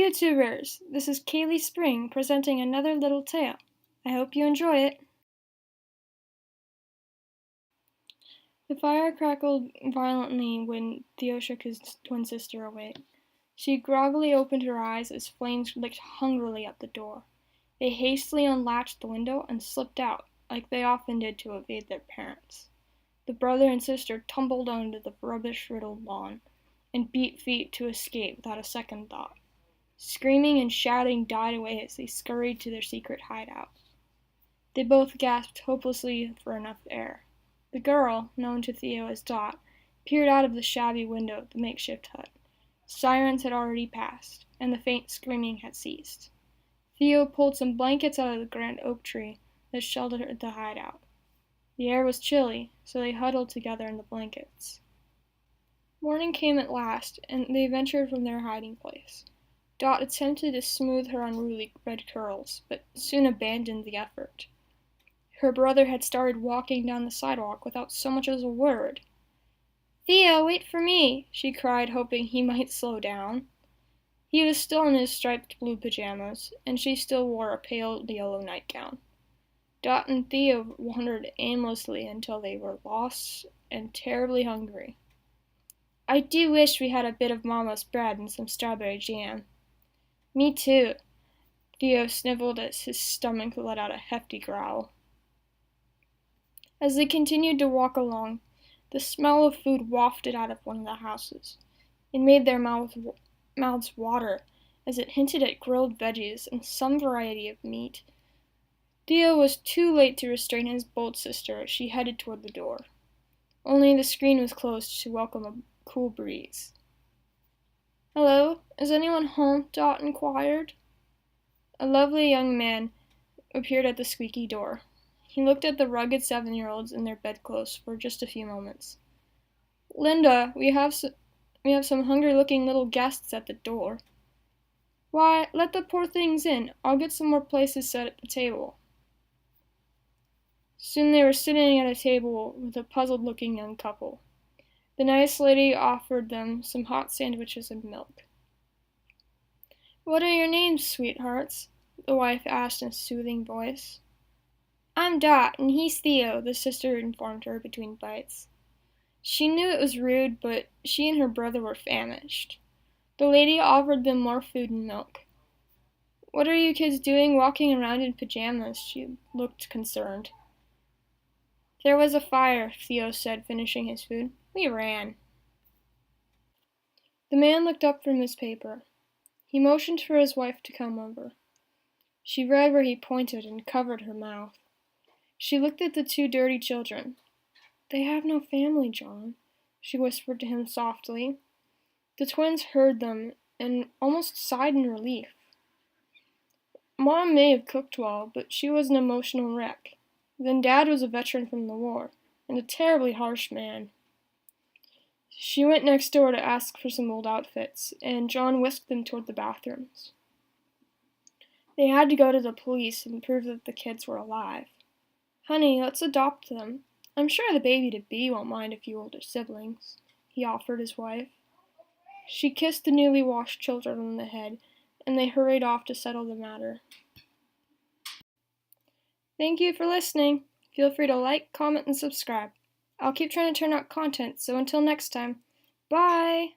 YouTubers! This is Kaylie Spring presenting another little tale. I hope you enjoy it. The fire crackled violently when Theo shook his twin sister awake. She groggily opened her eyes as flames licked hungrily at the door. They hastily unlatched the window and slipped out, like they often did to evade their parents. The brother and sister tumbled onto the rubbish-riddled lawn and beat feet to escape without a second thought. Screaming and shouting died away as they scurried to their secret hideout. They both gasped hopelessly for enough air. The girl, known to Theo as Dot, peered out of the shabby window of the makeshift hut. Sirens had already passed, and the faint screaming had ceased. Theo pulled some blankets out of the grand oak tree that sheltered the hideout. The air was chilly, so they huddled together in the blankets. Morning came at last, and they ventured from their hiding place. Dot attempted to smooth her unruly red curls, but soon abandoned the effort. Her brother had started walking down the sidewalk without so much as a word. "Theo, wait for me!" she cried, hoping he might slow down. He was still in his striped blue pajamas, and she still wore a pale yellow nightgown. Dot and Theo wandered aimlessly until they were lost and terribly hungry. "I do wish we had a bit of Mama's bread and some strawberry jam." "Me too." Theo sniveled as his stomach let out a hefty growl. As they continued to walk along, the smell of food wafted out of one of the houses. It made their mouths water, as it hinted at grilled veggies and some variety of meat. Theo was too late to restrain his bold sister as she headed toward the door. Only the screen was closed to welcome a cool breeze. "Hello, is anyone home?" Dot inquired. A lovely young man appeared at the squeaky door. He looked at the rugged 7-year-olds in their bedclothes for just a few moments. "Linda, we have some hungry-looking little guests at the door." "Why, let the poor things in. I'll get some more places set at the table." Soon they were sitting at a table with a puzzled-looking young couple. The nice lady offered them some hot sandwiches and milk. "What are your names, sweethearts?" the wife asked in a soothing voice. "I'm Dot, and he's Theo," the sister informed her between bites. She knew it was rude, but she and her brother were famished. The lady offered them more food and milk. "What are you kids doing walking around in pajamas?" She looked concerned. "There was a fire," Theo said, finishing his food. "We ran." The man looked up from his paper. He motioned for his wife to come over. She read where he pointed and covered her mouth. She looked at the two dirty children. "They have no family, John," she whispered to him softly. The twins heard them and almost sighed in relief. Mom may have cooked well, but she was an emotional wreck. Then Dad was a veteran from the war, and a terribly harsh man. She went next door to ask for some old outfits, and John whisked them toward the bathrooms. They had to go to the police and prove that the kids were alive. "Honey, let's adopt them. I'm sure the baby-to-be won't mind a few older siblings," he offered his wife. She kissed the newly washed children on the head, and they hurried off to settle the matter. Thank you for listening. Feel free to like, comment, and subscribe. I'll keep trying to turn out content, so until next time, bye!